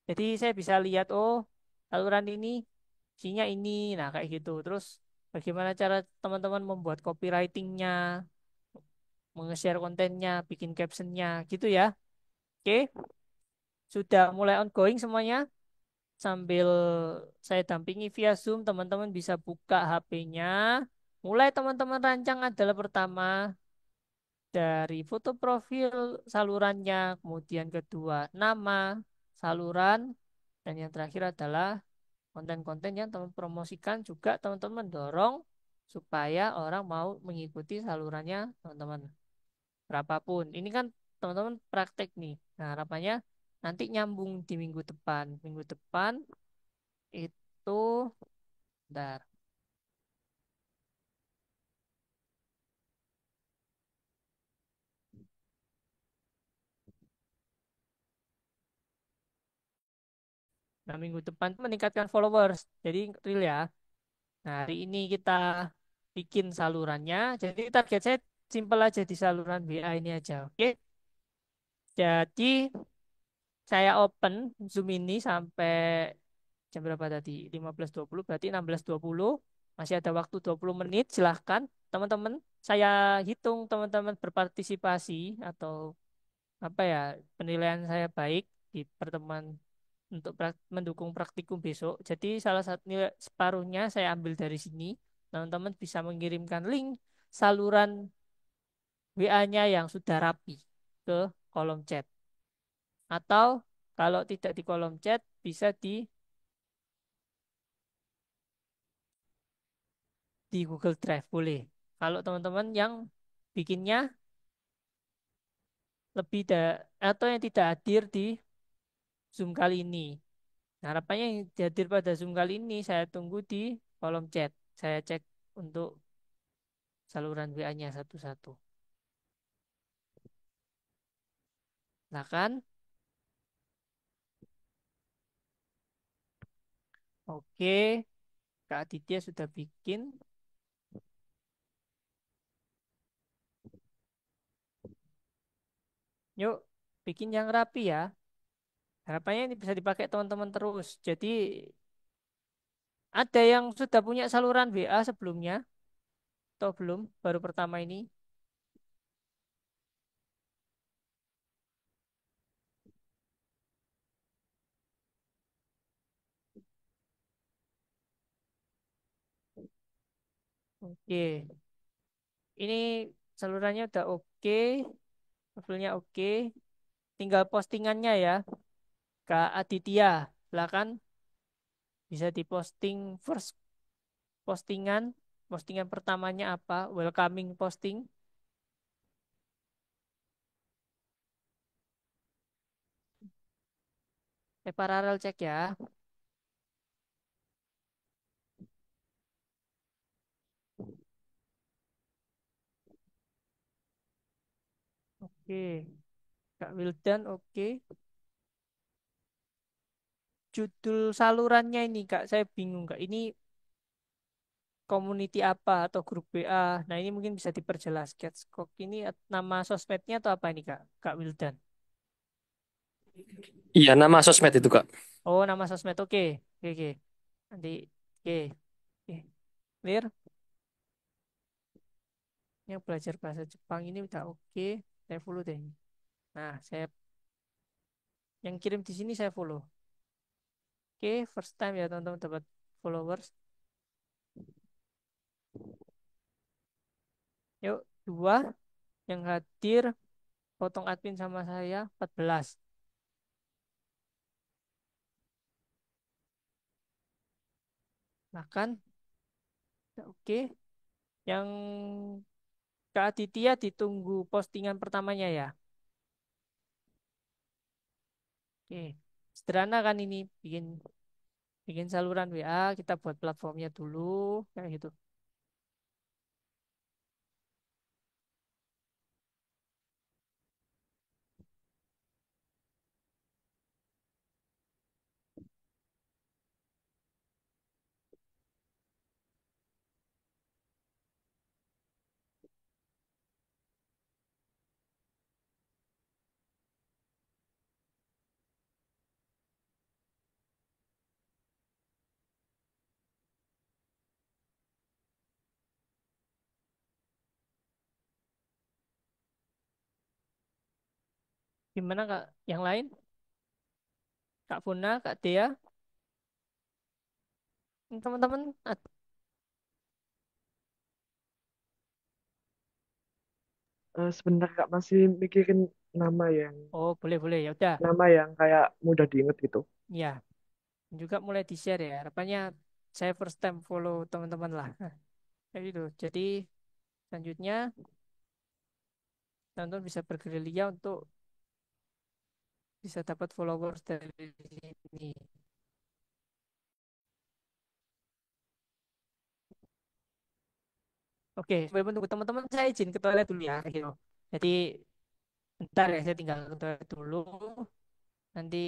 Jadi saya bisa lihat, oh saluran ini isinya ini. Nah, kayak gitu. Terus bagaimana cara teman-teman membuat copywritingnya, nge-share kontennya, bikin captionnya, gitu ya. Oke, sudah mulai ongoing semuanya. Sambil saya dampingi via Zoom, teman-teman bisa buka HP-nya. Mulai teman-teman rancang adalah pertama dari foto profil salurannya, kemudian kedua nama saluran, dan yang terakhir adalah konten-konten yang teman promosikan juga teman-teman dorong supaya orang mau mengikuti salurannya teman-teman. Berapapun. Ini kan teman-teman praktek nih. Nah, harapannya nanti nyambung di minggu depan. Minggu depan itu, bentar. Nah, minggu depan itu meningkatkan followers. Jadi real ya. Nah, hari ini kita bikin salurannya. Jadi target saya simpel aja di saluran WA ini aja. Oke. Jadi saya open Zoom ini sampai jam berapa tadi? 15.20 berarti 16.20. Masih ada waktu 20 menit. Silahkan teman-teman. Saya hitung teman-teman berpartisipasi atau apa ya, penilaian saya baik di pertemuan untuk mendukung praktikum besok. Jadi salah satu nilai separuhnya saya ambil dari sini. Teman-teman bisa mengirimkan link saluran WA-nya yang sudah rapi ke kolom chat. Atau kalau tidak di kolom chat bisa di Google Drive boleh. Kalau teman-teman yang bikinnya lebih atau yang tidak hadir di Zoom kali ini. Nah, harapannya yang hadir pada Zoom kali ini saya tunggu di kolom chat. Saya cek untuk saluran WA-nya satu-satu. Nah kan, oke, Kak Aditya sudah bikin. Yuk, bikin yang rapi ya. Harapannya ini bisa dipakai teman-teman terus. Jadi, ada yang sudah punya saluran WA sebelumnya atau belum? Baru pertama ini. Oke, ini salurannya udah oke, profilnya oke. Tinggal postingannya ya, Kak Aditya. Silakan bisa diposting first postingan. Postingan pertamanya apa? Welcoming posting. Paralel cek ya. Oke, Kak Wildan oke. Judul salurannya ini Kak, saya bingung Kak. Ini community apa atau grup WA. Nah, ini mungkin bisa diperjelas. Sketchcock ini nama sosmednya atau apa ini, Kak? Kak Wildan. Iya, nama sosmed itu, Kak. Oh, nama sosmed. Oke. Oke, oke. Nanti, oke. Oke. Clear? Yang belajar bahasa Jepang ini udah oke. Saya follow deh. Nah, saya yang kirim di sini saya follow. Oke, first time ya teman-teman dapat followers. Yuk, dua yang hadir potong admin sama saya 14. Bahkan, oke. Yang Kak Aditya ditunggu postingan pertamanya ya. Oke. Sederhana kan ini bikin bikin saluran WA, kita buat platformnya dulu kayak gitu. Gimana Kak? Yang lain? Kak Funa, Kak Dea, teman-teman. Sebentar Kak, masih mikirin nama yang Oh, boleh boleh ya udah. nama yang kayak mudah diinget gitu. Ya, juga mulai di-share ya. Harapannya saya first time follow teman-teman lah. Kayak gitu. Jadi selanjutnya teman-teman bisa bergerilya untuk bisa dapat followers dari sini. Oke, sambil menunggu teman-teman saya izin ke toilet dulu ya. Gitu. Jadi bentar ya, saya tinggal ke toilet dulu. Nanti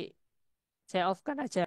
saya off kan aja.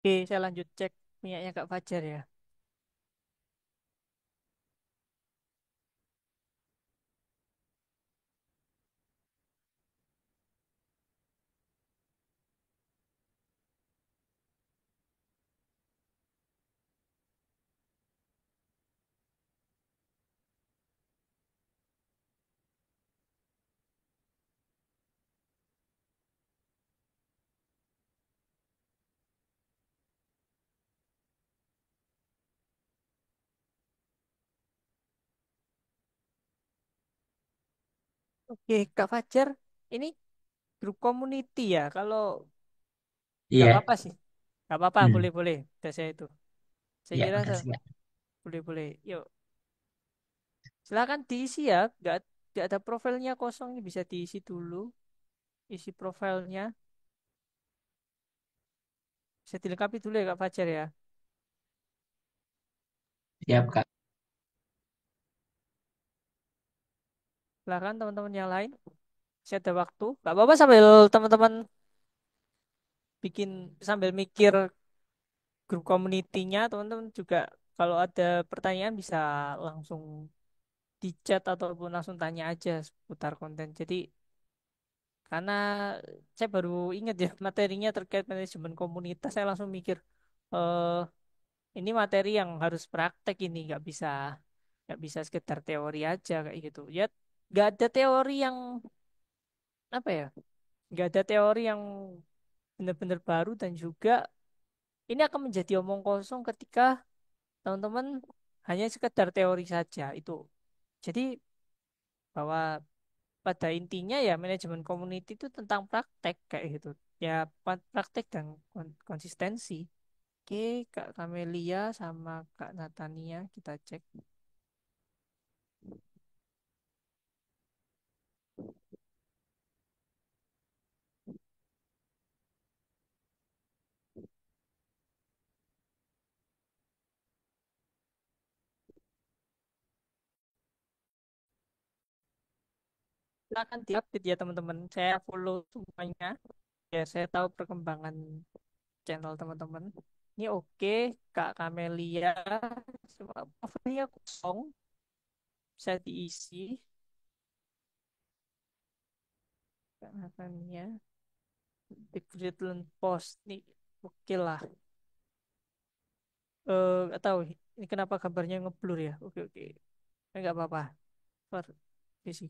Oke, saya lanjut cek punyanya Kak Fajar ya. Oke, Kak Fajar, ini grup community ya. Kalau nggak Iya. apa-apa sih, nggak apa-apa, Hmm. boleh-boleh. Udah saya itu. Saya Ya, kira makasih Kak. boleh-boleh. Yuk, silakan diisi ya. Nggak ada profilnya kosong, ini bisa diisi dulu. Isi profilnya. Bisa dilengkapi dulu ya Kak Fajar ya. Siap Kak. Silakan teman-teman yang lain. Saya ada waktu. Nggak apa-apa sambil teman-teman bikin sambil mikir grup community-nya, teman-teman juga kalau ada pertanyaan bisa langsung di chat ataupun langsung tanya aja seputar konten. Jadi karena saya baru ingat ya materinya terkait manajemen komunitas, saya langsung mikir eh ini materi yang harus praktek ini nggak bisa sekedar teori aja kayak gitu. Ya nggak ada teori yang apa ya, nggak ada teori yang benar-benar baru dan juga ini akan menjadi omong kosong ketika teman-teman hanya sekedar teori saja itu. Jadi bahwa pada intinya ya manajemen community itu tentang praktek kayak gitu. Ya praktek dan konsistensi. Oke, Kak Kamelia sama Kak Natania kita cek. Silakan diupdate ya teman-teman. Saya follow semuanya. Ya saya tahu perkembangan channel teman-teman. Ini oke, Kak Kamelia. Semua profilnya kosong, bisa diisi. Kak Natania. The Greatland Post nih oke lah. Nggak tahu ini kenapa gambarnya ngeblur ya. Oke oke. Nggak apa-apa. Ntar isi.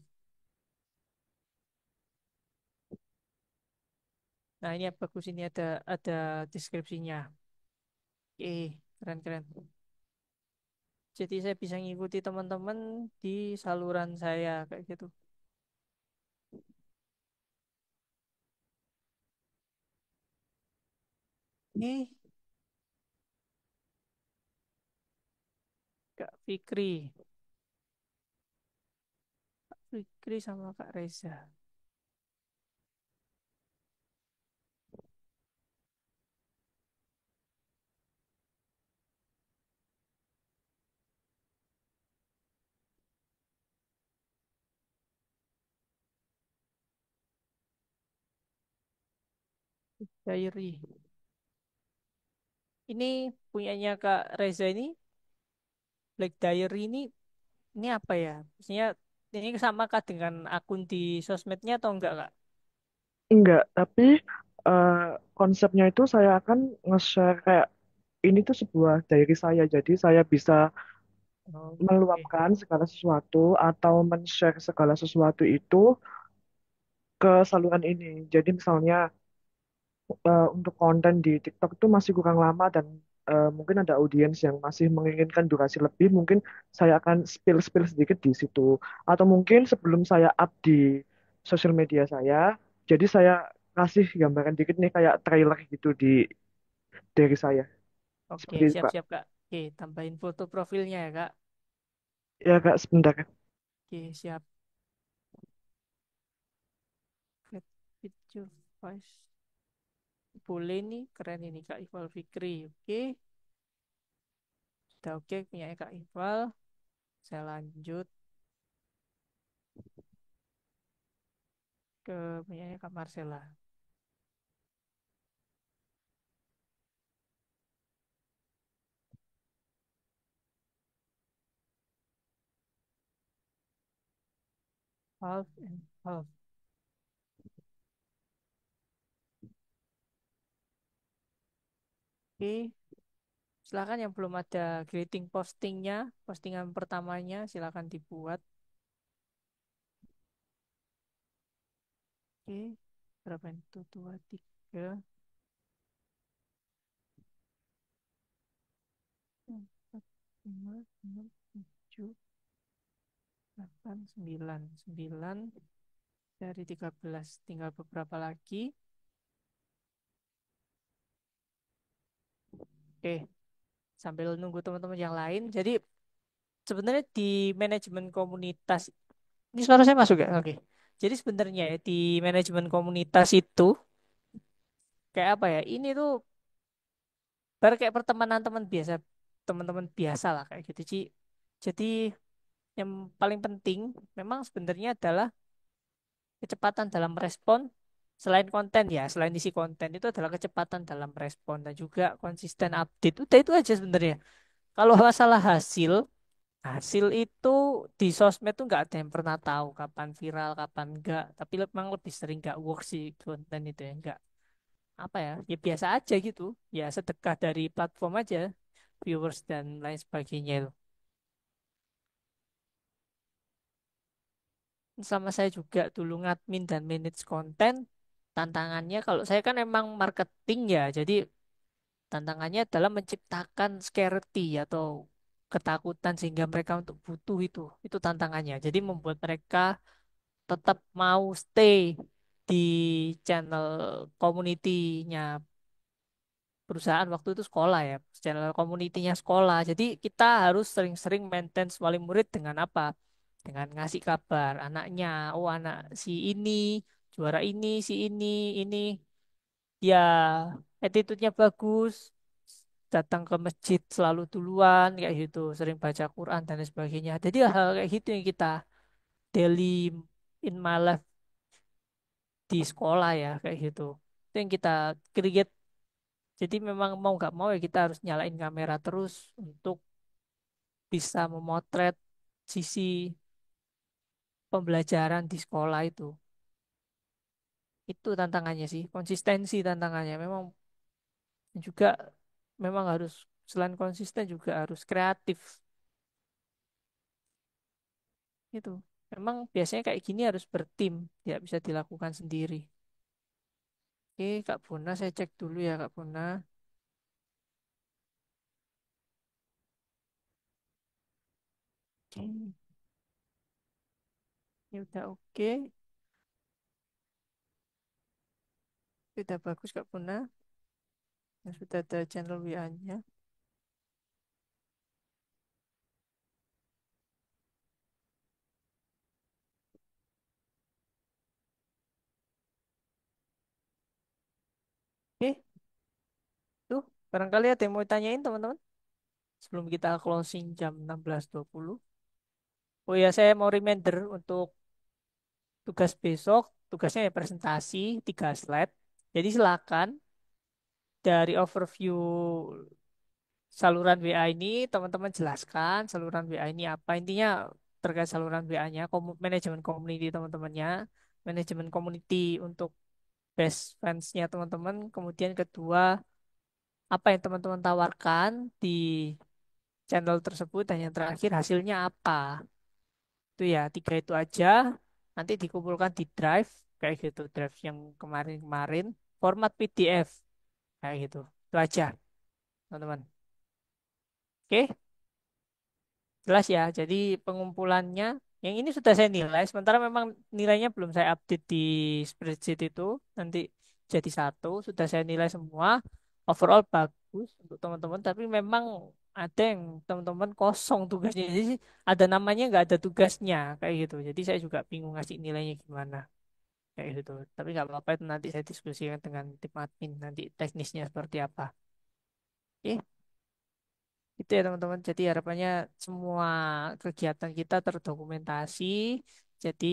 Nah ini yang bagus ini ada deskripsinya. Oke keren keren. Jadi saya bisa ngikuti teman-teman di saluran saya kayak gitu. Nih Kak Fikri, Kak Fikri sama Kak Reza. Diary. Ini punyanya Kak Reza ini Black Diary ini apa ya? Maksudnya ini sama kah dengan akun di sosmednya atau enggak, Kak? Enggak, tapi eh, konsepnya itu saya akan nge-share kayak ini tuh sebuah diary saya. Jadi saya bisa Oke, meluapkan segala sesuatu atau men-share segala sesuatu itu ke saluran ini. Jadi misalnya untuk konten di TikTok itu masih kurang lama dan mungkin ada audiens yang masih menginginkan durasi lebih, mungkin saya akan spill-spill sedikit di situ. Atau mungkin sebelum saya up di sosial media saya, jadi saya kasih gambaran dikit nih kayak trailer gitu dari saya. oke, Seperti itu, Kak. siap-siap, Kak. Oke, tambahin foto profilnya ya, Kak. Ya, Kak, sebentar. Oke, siap. Create picture voice. Boleh nih, keren ini Kak Iqbal Fikri. Oke, udah oke punya Kak Iqbal. Saya lanjut ke punya Kak Marcella. half and half. Oke, silakan yang belum ada greeting postingnya, postingan pertamanya silakan dibuat. Oke, berapa itu? Dua, tiga, empat, lima, enam, tujuh, delapan, sembilan. Sembilan dari 13. Tinggal beberapa lagi. Oke, sambil nunggu teman-teman yang lain. Jadi sebenarnya di manajemen komunitas, ini suara saya masuk ya? Oke. Jadi sebenarnya ya, di manajemen komunitas itu kayak apa ya? Ini tuh baru kayak pertemanan teman-teman biasa lah kayak gitu, Ci. Jadi yang paling penting memang sebenarnya adalah kecepatan dalam respon selain konten ya, selain isi konten itu adalah kecepatan dalam respon dan juga konsisten update. Udah itu aja sebenarnya. Kalau masalah hasil, hasil itu di sosmed tuh nggak ada yang pernah tahu kapan viral, kapan enggak. Tapi memang lebih sering nggak work sih konten itu ya, nggak apa ya, ya biasa aja gitu. Ya sedekah dari platform aja, viewers dan lain sebagainya itu. Sama saya juga dulu ngadmin dan manage konten. Tantangannya kalau saya kan emang marketing ya, jadi tantangannya adalah menciptakan scarcity atau ketakutan sehingga mereka untuk butuh itu. Itu tantangannya. Jadi membuat mereka tetap mau stay di channel community-nya perusahaan waktu itu sekolah ya, channel community-nya sekolah. Jadi kita harus sering-sering maintain wali murid dengan apa? Dengan ngasih kabar anaknya, oh anak si ini juara ini ya attitude-nya bagus, datang ke masjid selalu duluan kayak gitu, sering baca Quran dan lain sebagainya. Jadi hal kayak gitu yang kita daily in my life di sekolah ya kayak gitu. Itu yang kita create. Jadi memang mau nggak mau ya kita harus nyalain kamera terus untuk bisa memotret sisi pembelajaran di sekolah itu. Itu tantangannya sih, konsistensi tantangannya. Memang juga memang harus selain konsisten juga harus kreatif itu. Memang biasanya kayak gini harus bertim, tidak bisa dilakukan sendiri. Oke, Kak Buna, saya cek dulu ya Kak Buna. Oke, ini udah oke. Sudah bagus Kak Buna. Dan sudah ada channel WA-nya. Oke, tuh barangkali ada yang mau tanyain teman-teman sebelum kita closing jam 16.20. Oh ya, saya mau reminder untuk tugas besok. Tugasnya ya presentasi 3 slide. Jadi silakan dari overview saluran WA ini teman-teman jelaskan saluran WA ini apa intinya terkait saluran WA-nya, manajemen community teman-temannya, manajemen community untuk best friends-nya teman-teman. Kemudian kedua, apa yang teman-teman tawarkan di channel tersebut dan yang terakhir hasilnya apa. Itu ya, 3 itu aja. Nanti dikumpulkan di drive kayak gitu, drive yang kemarin-kemarin, format PDF kayak gitu. Itu aja, teman-teman. Oke, jelas ya. Jadi pengumpulannya yang ini sudah saya nilai, sementara memang nilainya belum saya update di spreadsheet itu. Nanti jadi satu, sudah saya nilai semua. Overall bagus untuk teman-teman, tapi memang ada yang teman-teman kosong tugasnya. Jadi ada namanya nggak ada tugasnya kayak gitu. Jadi saya juga bingung ngasih nilainya gimana kayak gitu. Tapi nggak apa-apa itu nanti saya diskusikan dengan tim admin nanti teknisnya seperti apa. Oke. Itu ya teman-teman. Jadi harapannya semua kegiatan kita terdokumentasi. Jadi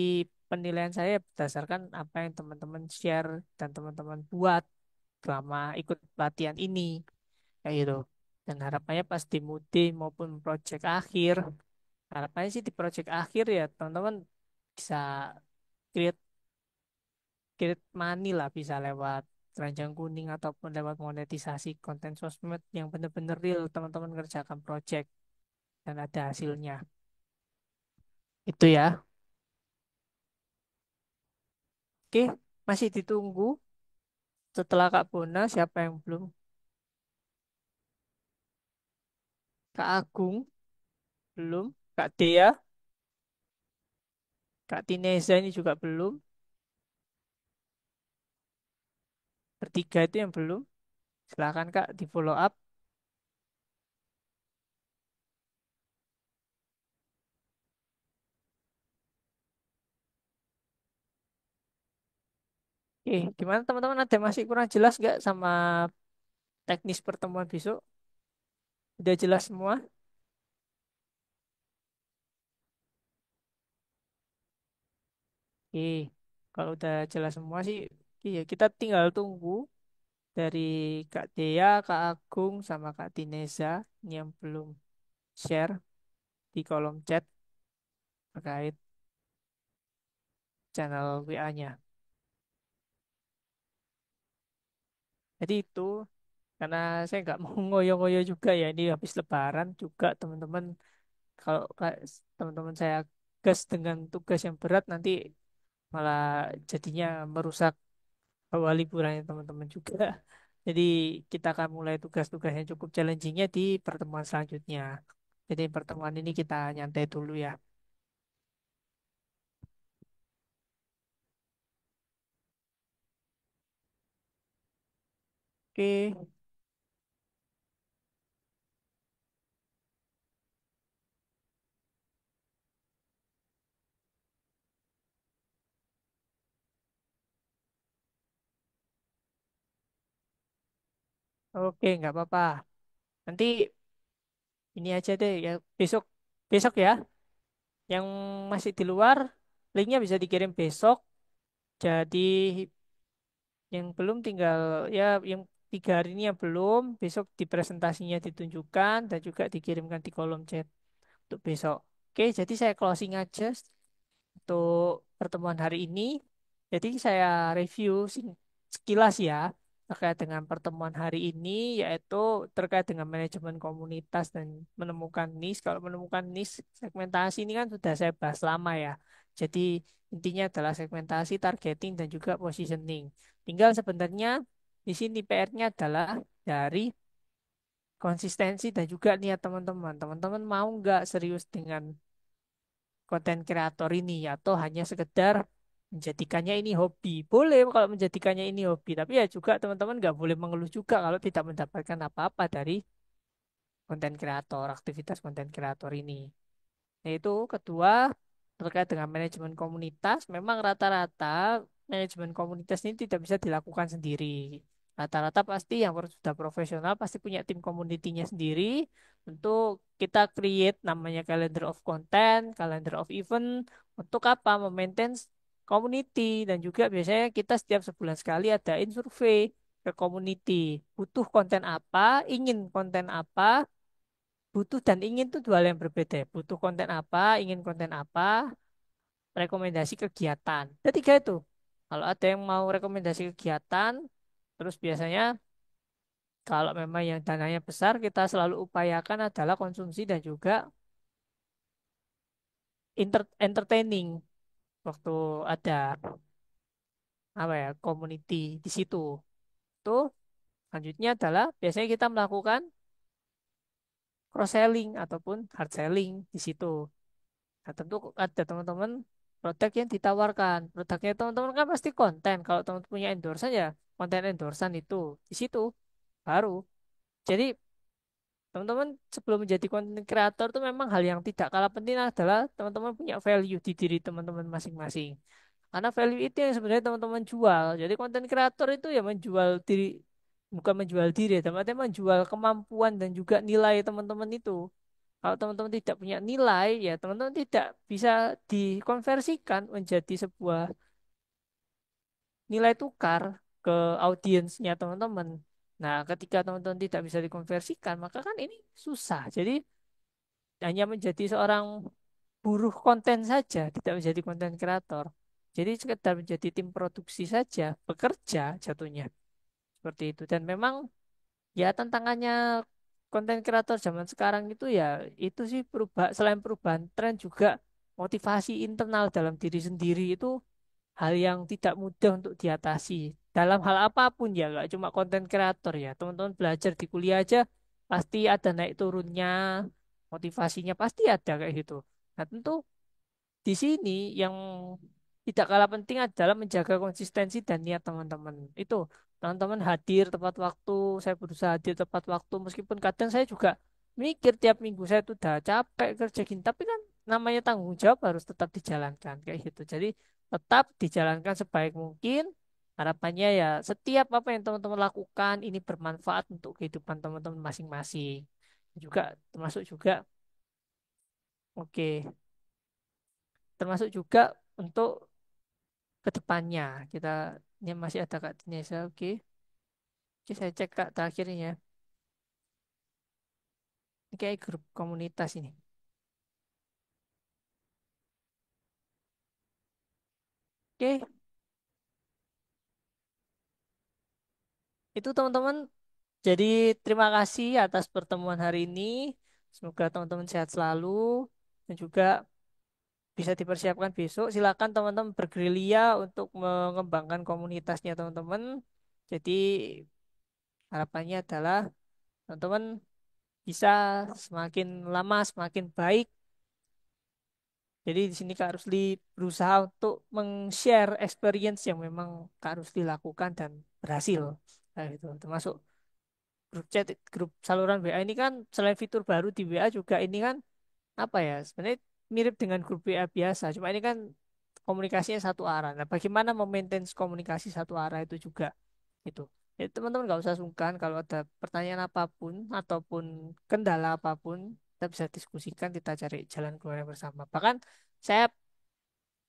penilaian saya berdasarkan apa yang teman-teman share dan teman-teman buat selama ikut pelatihan ini. Kayak gitu. Dan harapannya pas di Mudi maupun proyek akhir. Harapannya sih di proyek akhir ya teman-teman bisa create create money lah, bisa lewat keranjang kuning ataupun lewat monetisasi konten sosmed yang benar-benar real teman-teman kerjakan project dan ada hasilnya. Itu ya. Oke, masih ditunggu. Setelah Kak Bona, siapa yang belum? Kak Agung, belum. Kak Dea, Kak Tineza ini juga belum. Bertiga itu yang belum. Silakan Kak, di follow up. Gimana teman-teman? Ada masih kurang jelas nggak sama teknis pertemuan besok? Udah jelas semua? Oke, kalau udah jelas semua sih, iya kita tinggal tunggu dari Kak Dea, Kak Agung, sama Kak Tineza ini yang belum share di kolom chat terkait channel WA-nya. Jadi itu karena saya nggak mau ngoyo-ngoyo juga ya, ini habis Lebaran juga teman-teman, kalau teman-teman saya gas dengan tugas yang berat nanti malah jadinya merusak awal liburannya teman-teman juga. Jadi kita akan mulai tugas-tugas yang cukup challengingnya di pertemuan selanjutnya. Jadi pertemuan ini kita nyantai dulu ya. Oke, oke, nggak apa-apa. Nanti ini aja deh ya, besok besok ya. Yang masih di luar, linknya bisa dikirim besok. Jadi yang belum tinggal ya, yang 3 hari ini yang belum, besok di presentasinya ditunjukkan dan juga dikirimkan di kolom chat untuk besok. Oke, jadi saya closing aja untuk pertemuan hari ini. Jadi saya review sekilas ya terkait dengan pertemuan hari ini, yaitu terkait dengan manajemen komunitas dan menemukan niche. Kalau menemukan niche segmentasi ini kan sudah saya bahas lama ya. Jadi intinya adalah segmentasi, targeting dan juga positioning. Tinggal sebenarnya di sini PR-nya adalah dari konsistensi dan juga niat teman-teman. Teman-teman mau nggak serius dengan konten kreator ini atau hanya sekedar menjadikannya ini hobi. Boleh kalau menjadikannya ini hobi, tapi ya juga teman-teman nggak boleh mengeluh juga kalau tidak mendapatkan apa-apa dari konten kreator, aktivitas konten kreator ini. Yaitu kedua, terkait dengan manajemen komunitas, memang rata-rata manajemen komunitas ini tidak bisa dilakukan sendiri. Rata-rata pasti yang sudah profesional pasti punya tim community-nya sendiri untuk kita create namanya calendar of content, calendar of event, untuk apa? Memaintain community dan juga biasanya kita setiap sebulan sekali adain survei ke community. Butuh konten apa, ingin konten apa, butuh dan ingin itu dua hal yang berbeda. Butuh konten apa, ingin konten apa, rekomendasi kegiatan. Ketiga itu. Kalau ada yang mau rekomendasi kegiatan, terus biasanya kalau memang yang dananya besar, kita selalu upayakan adalah konsumsi dan juga entertaining waktu ada apa ya community di situ. Itu selanjutnya adalah biasanya kita melakukan cross selling ataupun hard selling di situ. Nah, tentu ada teman-teman produk yang ditawarkan. Produknya teman-teman kan pasti konten. Kalau teman-teman punya endorsan ya konten endorsan itu di situ baru. Jadi teman-teman sebelum menjadi konten kreator itu memang hal yang tidak kalah penting adalah teman-teman punya value di diri teman-teman masing-masing. Karena value itu yang sebenarnya teman-teman jual. Jadi konten kreator itu ya menjual diri, bukan menjual diri, ya, teman-teman menjual kemampuan dan juga nilai teman-teman itu. Kalau teman-teman tidak punya nilai, ya teman-teman tidak bisa dikonversikan menjadi sebuah nilai tukar ke audiensnya teman-teman. Nah, ketika teman-teman tidak bisa dikonversikan, maka kan ini susah. Jadi hanya menjadi seorang buruh konten saja, tidak menjadi konten kreator. Jadi sekedar menjadi tim produksi saja, bekerja jatuhnya seperti itu. Dan memang ya tantangannya konten kreator zaman sekarang itu sih selain perubahan tren juga motivasi internal dalam diri sendiri itu hal yang tidak mudah untuk diatasi dalam hal apapun ya, nggak cuma konten kreator ya. Teman-teman belajar di kuliah aja pasti ada naik turunnya, motivasinya pasti ada kayak gitu. Nah, tentu di sini yang tidak kalah penting adalah menjaga konsistensi dan niat teman-teman. Itu teman-teman hadir tepat waktu, saya berusaha hadir tepat waktu meskipun kadang saya juga mikir tiap minggu saya tuh udah capek kerja gini, tapi kan namanya tanggung jawab harus tetap dijalankan kayak gitu. Jadi tetap dijalankan sebaik mungkin. Harapannya ya setiap apa yang teman-teman lakukan ini bermanfaat untuk kehidupan teman-teman masing-masing. Juga termasuk juga oke, termasuk juga untuk ke depannya. Kita ini masih ada Kak Tinesa, oke. Oke, saya cek Kak terakhir ini ya. Ini kayak grup komunitas ini. Oke, itu teman-teman. Jadi terima kasih atas pertemuan hari ini. Semoga teman-teman sehat selalu dan juga bisa dipersiapkan besok. Silakan teman-teman bergerilya untuk mengembangkan komunitasnya teman-teman. Jadi harapannya adalah teman-teman bisa semakin lama semakin baik. Jadi di sini Kak Rusli berusaha untuk meng-share experience yang memang Kak Rusli lakukan dan berhasil. Nah, itu termasuk grup chat, grup saluran WA ini kan selain fitur baru di WA juga ini kan apa ya? Sebenarnya mirip dengan grup WA biasa, cuma ini kan komunikasinya satu arah. Nah, bagaimana memaintain komunikasi satu arah itu juga itu. Jadi teman-teman nggak usah sungkan kalau ada pertanyaan apapun ataupun kendala apapun, kita bisa diskusikan, kita cari jalan keluar bersama. Bahkan saya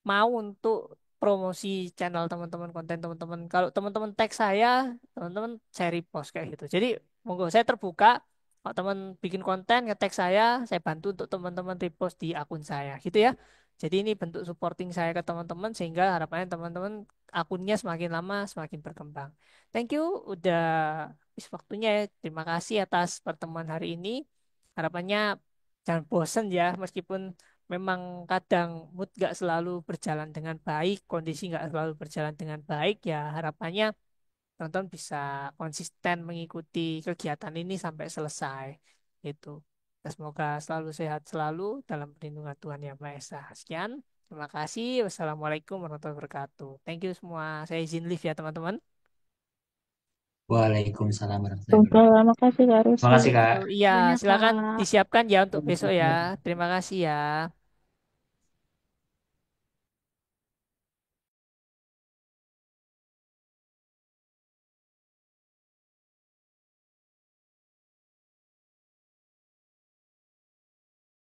mau untuk promosi channel teman-teman, konten teman-teman. Kalau teman-teman tag saya, teman-teman saya repost kayak gitu. Jadi monggo saya terbuka. Kalau teman bikin konten nge-tag saya bantu untuk teman-teman repost di akun saya, gitu ya. Jadi ini bentuk supporting saya ke teman-teman sehingga harapannya teman-teman akunnya semakin lama semakin berkembang. Thank you udah habis waktunya ya. Terima kasih atas pertemuan hari ini. Harapannya jangan bosen ya meskipun memang kadang mood gak selalu berjalan dengan baik, kondisi gak selalu berjalan dengan baik, ya harapannya teman-teman bisa konsisten mengikuti kegiatan ini sampai selesai. Itu. Dan semoga selalu sehat selalu dalam perlindungan Tuhan Yang Maha Esa. Sekian, terima kasih. Wassalamualaikum warahmatullahi wabarakatuh. Thank you semua. Saya izin live ya teman-teman. Waalaikumsalam warahmatullahi wabarakatuh. Terima kasih Kak Terima Rusli. kasih, Kak. Iya, Banyak silakan Kak. disiapkan ya untuk besok ya. Terima kasih ya.